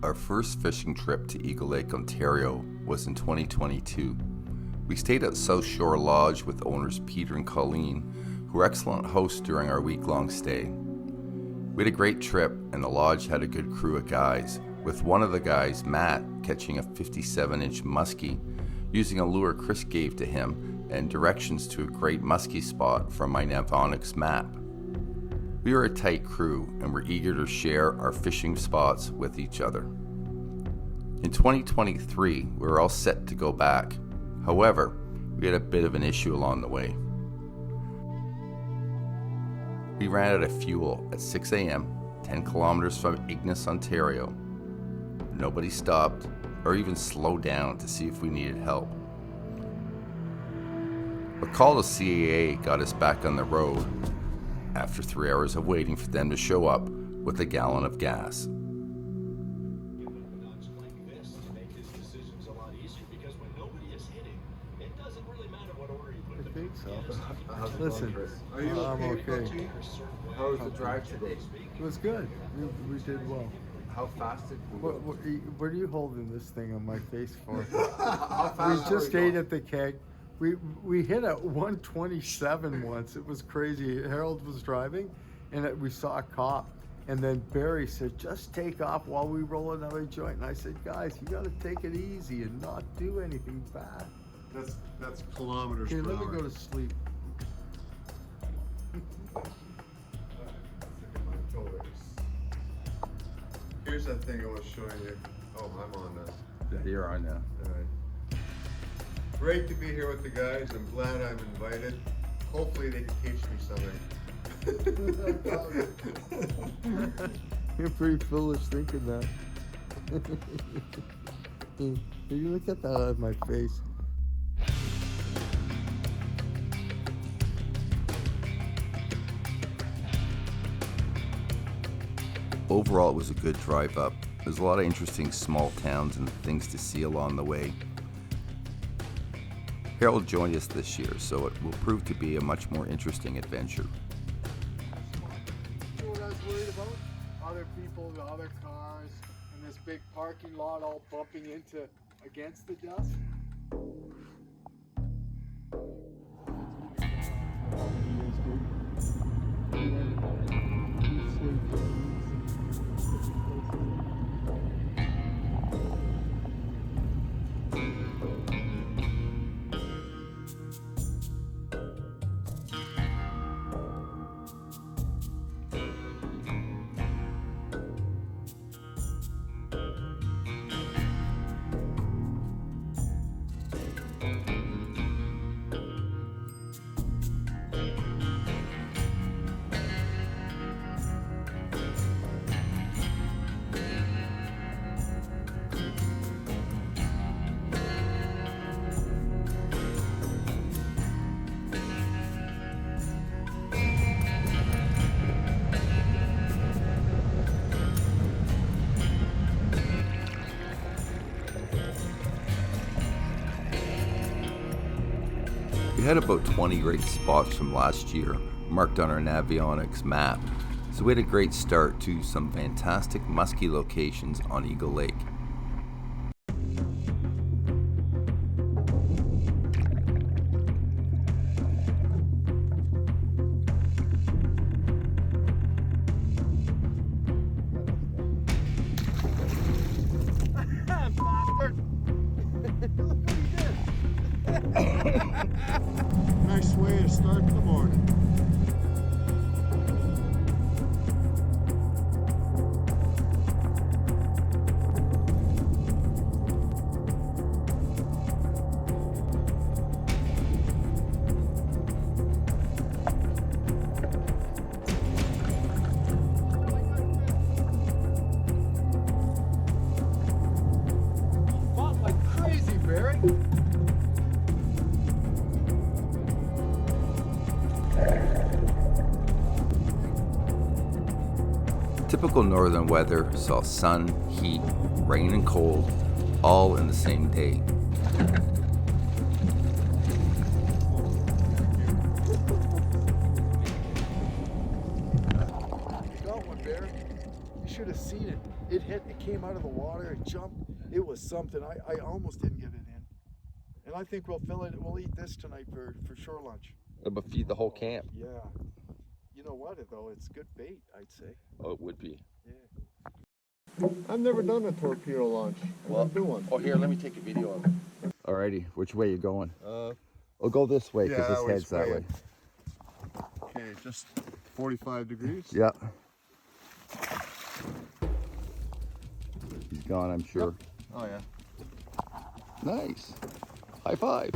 Our first fishing trip to Eagle Lake, Ontario was in 2022. We stayed at South Shore Lodge with owners Peter and Colleen, who were excellent hosts during our week-long stay. We had a great trip and the lodge had a good crew of guys, with one of the guys, Matt, catching a 57-inch muskie using a lure Chris gave to him and directions to a great muskie spot from my Navionics map. We were a tight crew and were eager to share our fishing spots with each other. In 2023, we were all set to go back. However, we had a bit of an issue along the way. We ran out of fuel at 6 a.m., 10 kilometers from Ignis, Ontario. Nobody stopped or even slowed down to see if we needed help. A call to CAA got us back on the road after 3 hours of waiting for them to show up with a gallon of gas. I think so. Listen, I'm okay. How was the drive today? It was good. We did well. How fast did we go? What are you holding this thing on my face for? How fast We just ate at the keg. We hit at 127 once. It was crazy. Harold was driving, and we saw a cop. And then Barry said, "Just take off while we roll another joint." And I said, "Guys, you got to take it easy and not do anything bad." That's kilometers Okay, per let hour. me go to sleep. Here's that thing I was showing you. Oh, I'm on now. Yeah, you're on now. All right. Great to be here with the guys. I'm glad I'm invited. Hopefully they can teach me something. You're pretty foolish thinking that. You look at that out of my face. Overall, it was a good drive up. There's a lot of interesting small towns and things to see along the way. Harold joined us this year, so it will prove to be a much more interesting adventure. You know what I was worried about? Other people, the other cars, and this big parking lot all bumping against the dust. We had about 20 great spots from last year marked on our Navionics map, so we had a great start to some fantastic musky locations on Eagle Lake. Nice way to start the morning. Fought like crazy, Barry. Typical northern weather saw sun, heat, rain and cold all in the same day. You got one, Barry. You should have seen it. It hit, it came out of the water, it jumped. It was something. I almost didn't get it in. And I think we'll fill it. We'll eat this tonight for shore lunch. It'll feed the whole camp. Yeah. You know what, though? It's good bait, I'd say. Oh, it would be. Yeah. I've never done a torpedo launch. Well, do one. Oh, here, let me take a video of it. Alrighty, which way you going? I'll go this way because yeah, this head's that way. Okay, just 45 degrees. Yep. He's gone, I'm sure. Yep. Oh yeah. Nice. High five.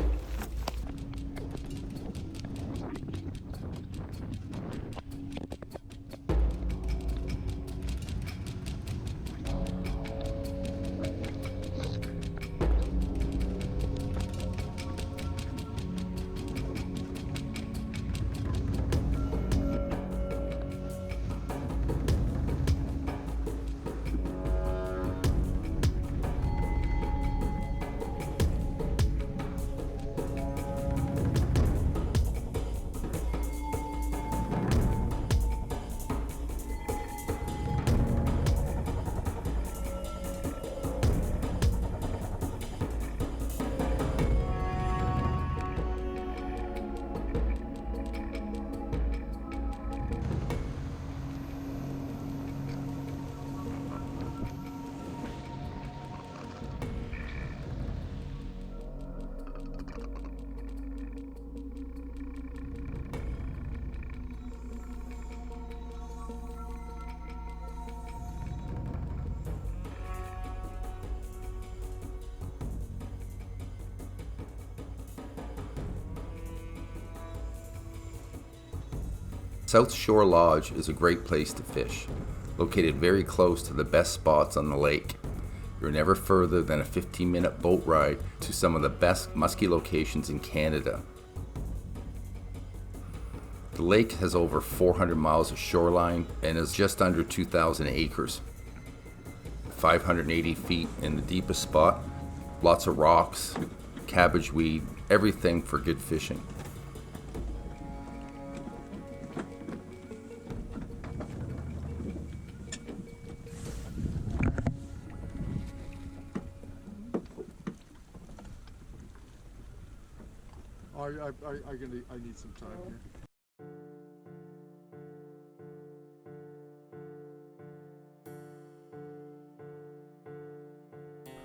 South Shore Lodge is a great place to fish, located very close to the best spots on the lake. You're never further than a 15-minute boat ride to some of the best musky locations in Canada. The lake has over 400 miles of shoreline and is just under 2,000 acres. 580 feet in the deepest spot, lots of rocks, cabbage weed, everything for good fishing. I need some time here.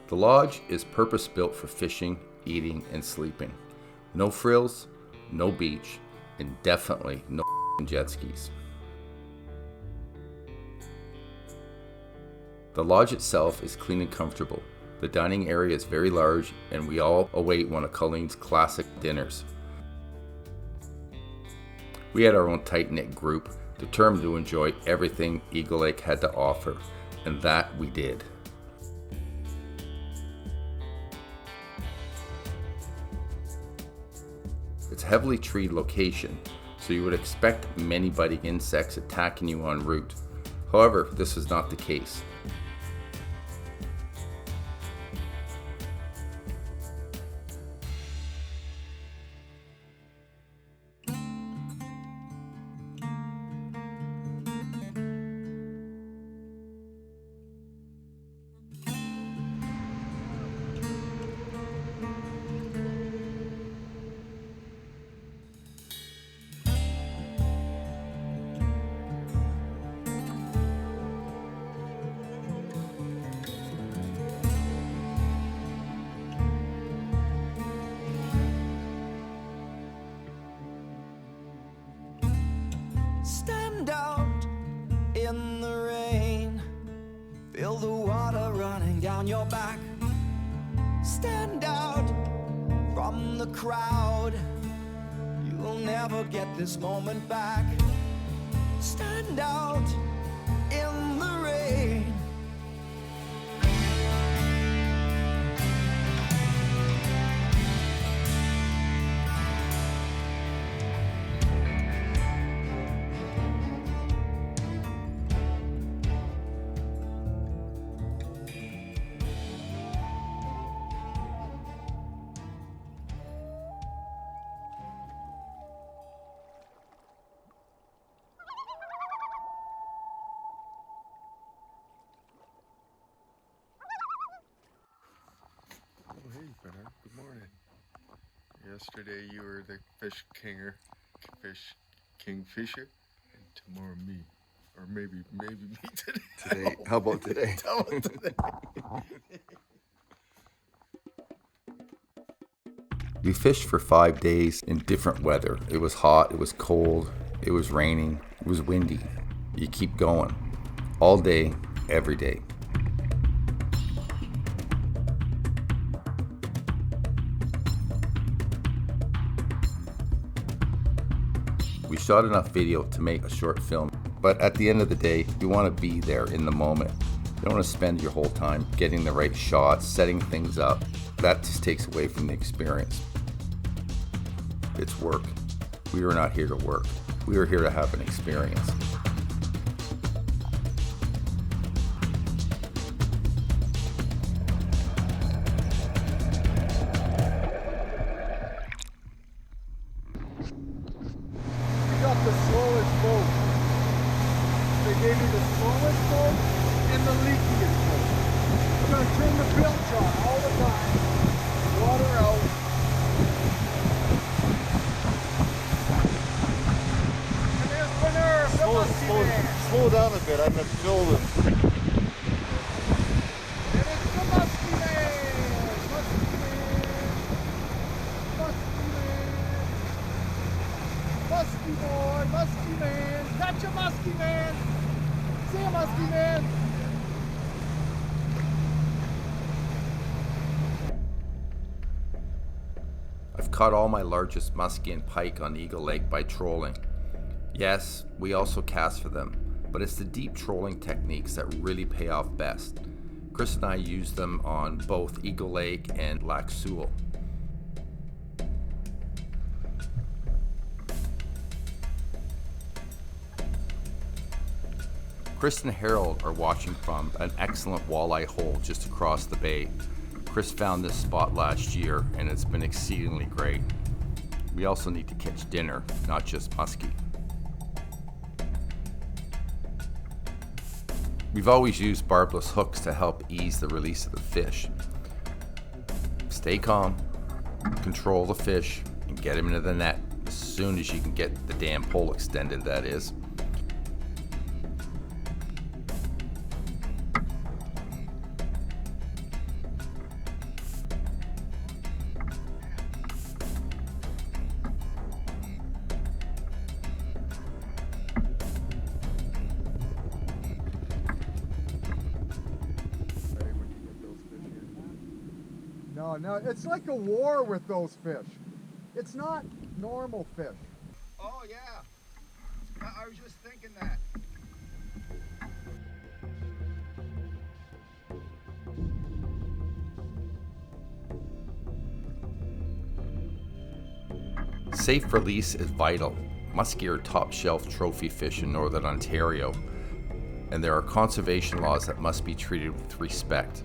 The lodge is purpose-built for fishing, eating, and sleeping. No frills, no beach, and definitely no jet skis. The lodge itself is clean and comfortable. The dining area is very large, and we all await one of Colleen's classic dinners. We had our own tight-knit group, determined to enjoy everything Eagle Lake had to offer, and that we did. It's a heavily treed location, so you would expect many biting insects attacking you en route. However, this is not the case. Stand out in the rain, feel the water running down your back. Stand out from the crowd, you'll never get this moment back. Stand out in the rain. Yesterday you were the kingfisher, and tomorrow me, or maybe me today. Today, how about today? How about today? We fished for 5 days in different weather. It was hot, it was cold, it was raining, it was windy. You keep going all day, every day. We shot enough video to make a short film, but at the end of the day, you want to be there in the moment. You don't want to spend your whole time getting the right shots, setting things up. That just takes away from the experience. It's work. We were not here to work. We were here to have an experience. We got the slowest boat. They gave me the slowest boat and the leakiest boat. We're gonna turn the bilge on all the time. Water out. And there's Banner, the musky man. Slow down a bit. I'm at Golden. And it's the musky man. Musky man. Musky man. Musky boy, musky man. Catch a musky man. See a musky man. I've caught all my largest muskie and pike on Eagle Lake by trolling. Yes, we also cast for them, but it's the deep trolling techniques that really pay off best. Chris and I use them on both Eagle Lake and Lac Sewell. Chris and Harold are watching from an excellent walleye hole just across the bay. Chris found this spot last year and it's been exceedingly great. We also need to catch dinner, not just muskie. We've always used barbless hooks to help ease the release of the fish. Stay calm, control the fish, and get him into the net as soon as you can get the damn pole extended, that is. No, it's like a war with those fish. It's not normal fish. Oh yeah, I was just thinking that. Safe release is vital. Muskie are top shelf trophy fish in Northern Ontario, and there are conservation laws that must be treated with respect.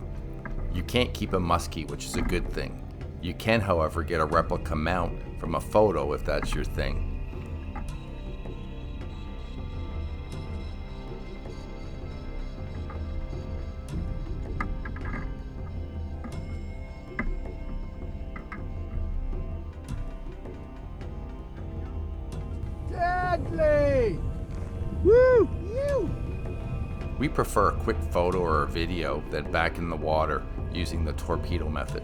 You can't keep a muskie, which is a good thing. You can, however, get a replica mount from a photo if that's your thing. Deadly! Woo! You! We prefer a quick photo or a video than back in the water using the torpedo method.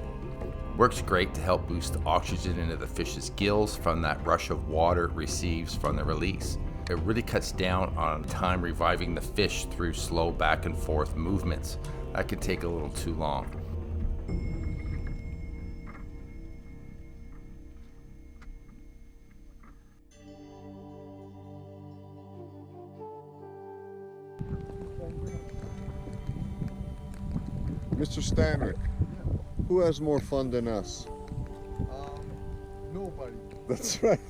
Works great to help boost the oxygen into the fish's gills from that rush of water it receives from the release. It really cuts down on time reviving the fish through slow back and forth movements. That could take a little too long. Mr. Stanwick, who has more fun than us? Nobody. That's right.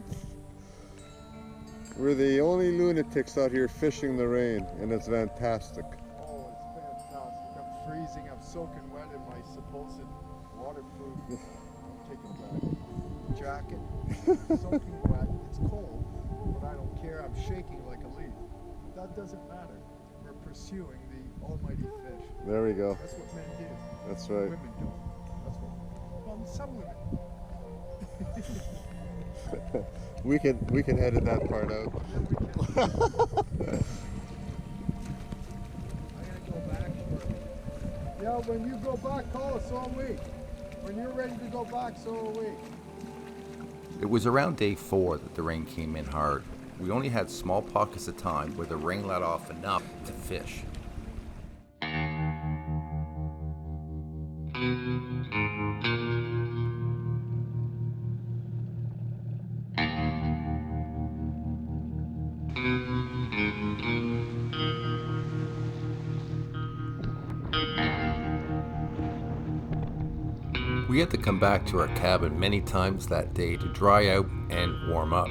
We're the only lunatics out here fishing the rain, and it's fantastic. Oh, it's fantastic. I'm freezing. I'm soaking wet in my supposed waterproof. I'm taking that jacket. Soaking wet. It's cold, but I don't care. I'm shaking like a leaf. That doesn't matter. We're pursuing the almighty fish. There we go. That's what men do. That's right. Women don't. That's what. Well, some women. We can edit that part out. Yeah, when you go back, call us, so are we. When you're ready to go back, so are we. It was around day 4 that the rain came in hard. We only had small pockets of time where the rain let off enough to fish. We had to come back to our cabin many times that day to dry out and warm up.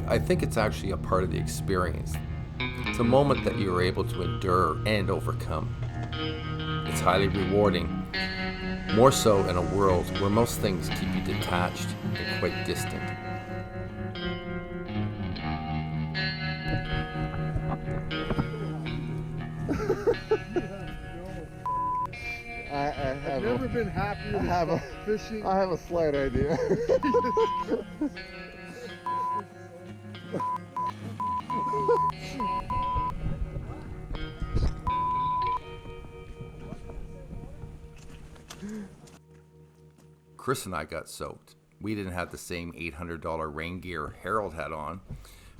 I think it's actually a part of the experience. It's a moment that you are able to endure and overcome. It's highly rewarding, more so in a world where most things keep you detached and quite distant. I've never been happier with fishing. I have a slight idea. Chris and I got soaked. We didn't have the same $800 rain gear Harold had on,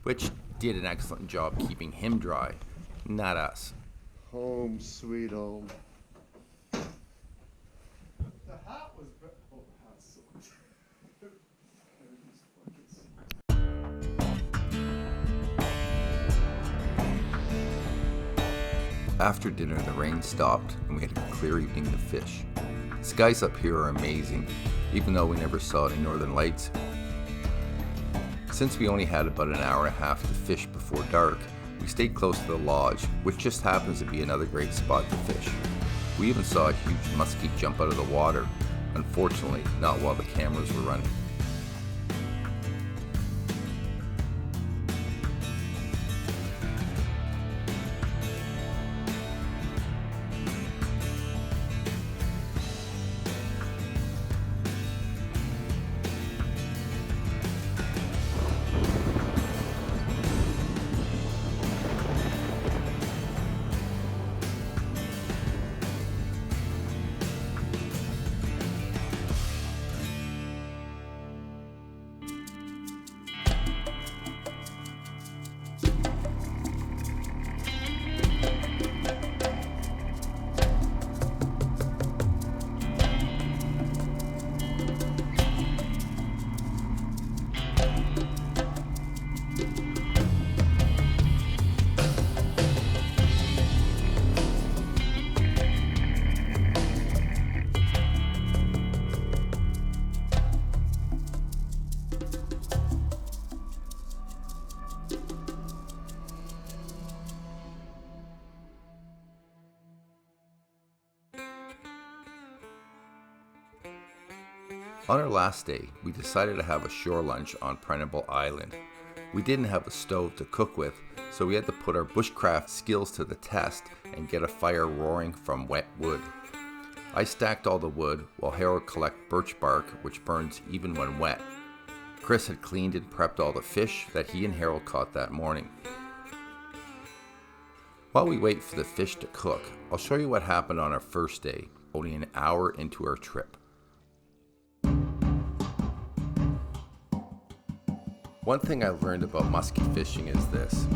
which did an excellent job keeping him dry, not us. Home sweet home. The hat was oh, the hat sucked. After dinner, the rain stopped and we had a clear evening to fish. The skies up here are amazing, even though we never saw any northern lights. Since we only had about an hour and a half to fish before dark, we stayed close to the lodge, which just happens to be another great spot to fish. We even saw a huge muskie jump out of the water, unfortunately not while the cameras were running. On our last day, we decided to have a shore lunch on Pineapple Island. We didn't have a stove to cook with, so we had to put our bushcraft skills to the test and get a fire roaring from wet wood. I stacked all the wood while Harold collected birch bark, which burns even when wet. Chris had cleaned and prepped all the fish that he and Harold caught that morning. While we wait for the fish to cook, I'll show you what happened on our first day, only an hour into our trip. One thing I learned about musky fishing is this: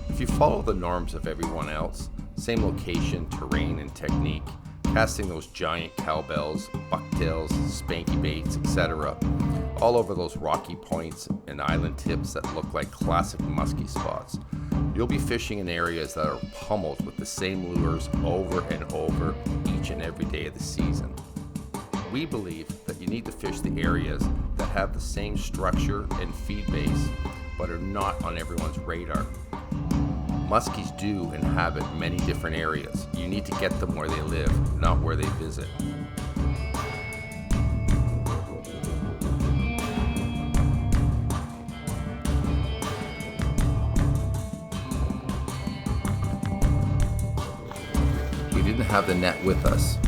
if you follow the norms of everyone else, same location, terrain, and technique, casting those giant cowbells, bucktails, spanky baits, etc., all over those rocky points and island tips that look like classic musky spots, you'll be fishing in areas that are pummeled with the same lures over and over each and every day of the season. We believe that you need to fish the areas that have the same structure and feed base, but are not on everyone's radar. Muskies do inhabit many different areas. You need to get them where they live, not where they visit. We didn't have the net with us.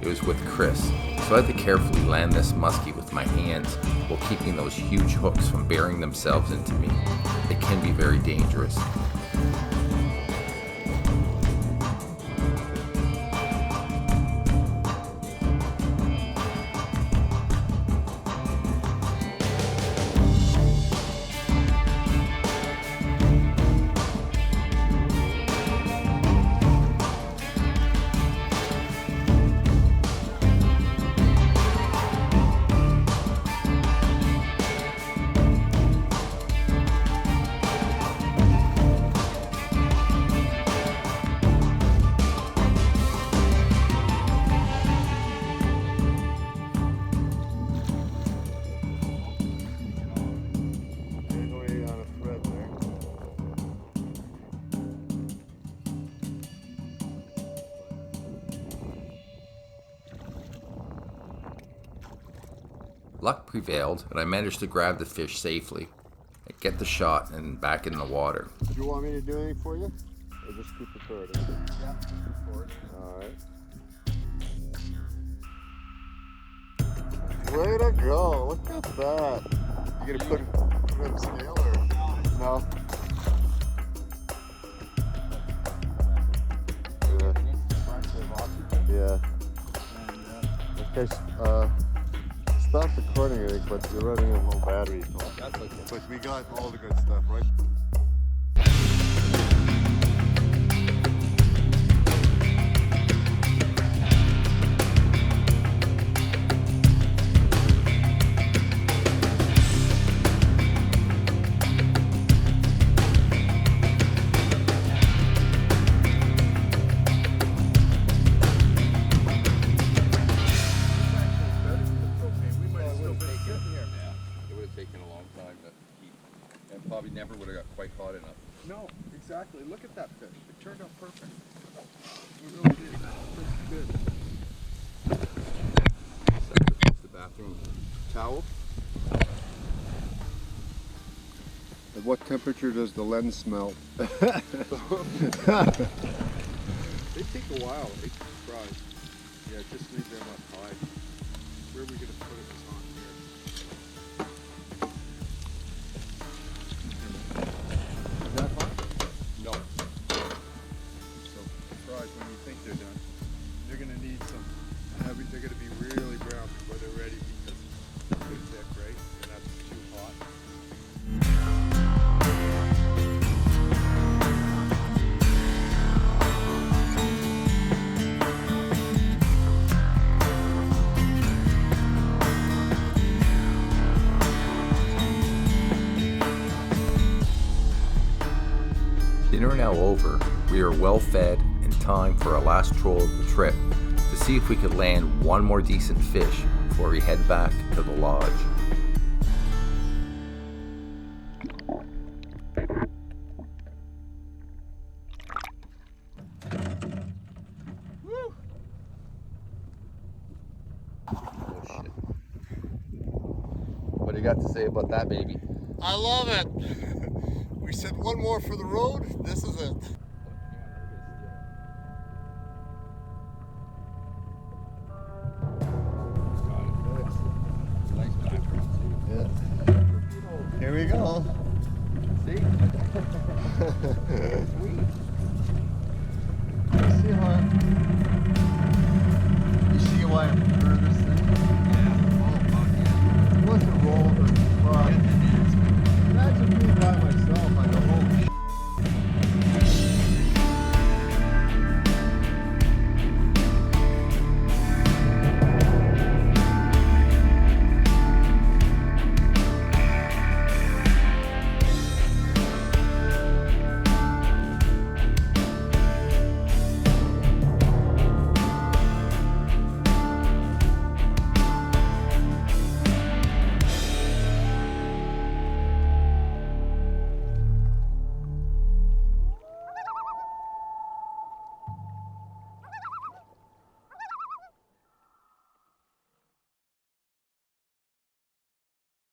It was with Chris, so I had to carefully land this muskie with with my hands while keeping those huge hooks from burying themselves into me. It can be very dangerous. Luck prevailed, and I managed to grab the fish safely, get the shot, and back in the water. Do you want me to do anything for you? Or just keep recording? Yeah, record. Alright. Way to go! Look at that! You gonna put it on scale or no? Yeah. Okay, stop recording it, but you're running a low battery. That's okay. But we got all the good stuff, right? Probably never would have got quite hot enough. No, exactly. Look at that fish. It turned out perfect. It really did. That's good. That's the bathroom towel. At what temperature does the lens smell? They take a while. They fry. Yeah, just leave them up high. Where are we gonna put it is on here. Is that hot? No. So fries when you think they're done. They're gonna need some. They're gonna be really brown before they're ready because it's too thick, right? And that's too hot. Dinner now over, we are well fed and time for our last troll of the trip to see if we could land one more decent fish before we head back to the lodge. Oh shit. What do you got to say about that, baby? I love it! We said one more for the road. This is it. Yeah. Here we go. See? See, hon.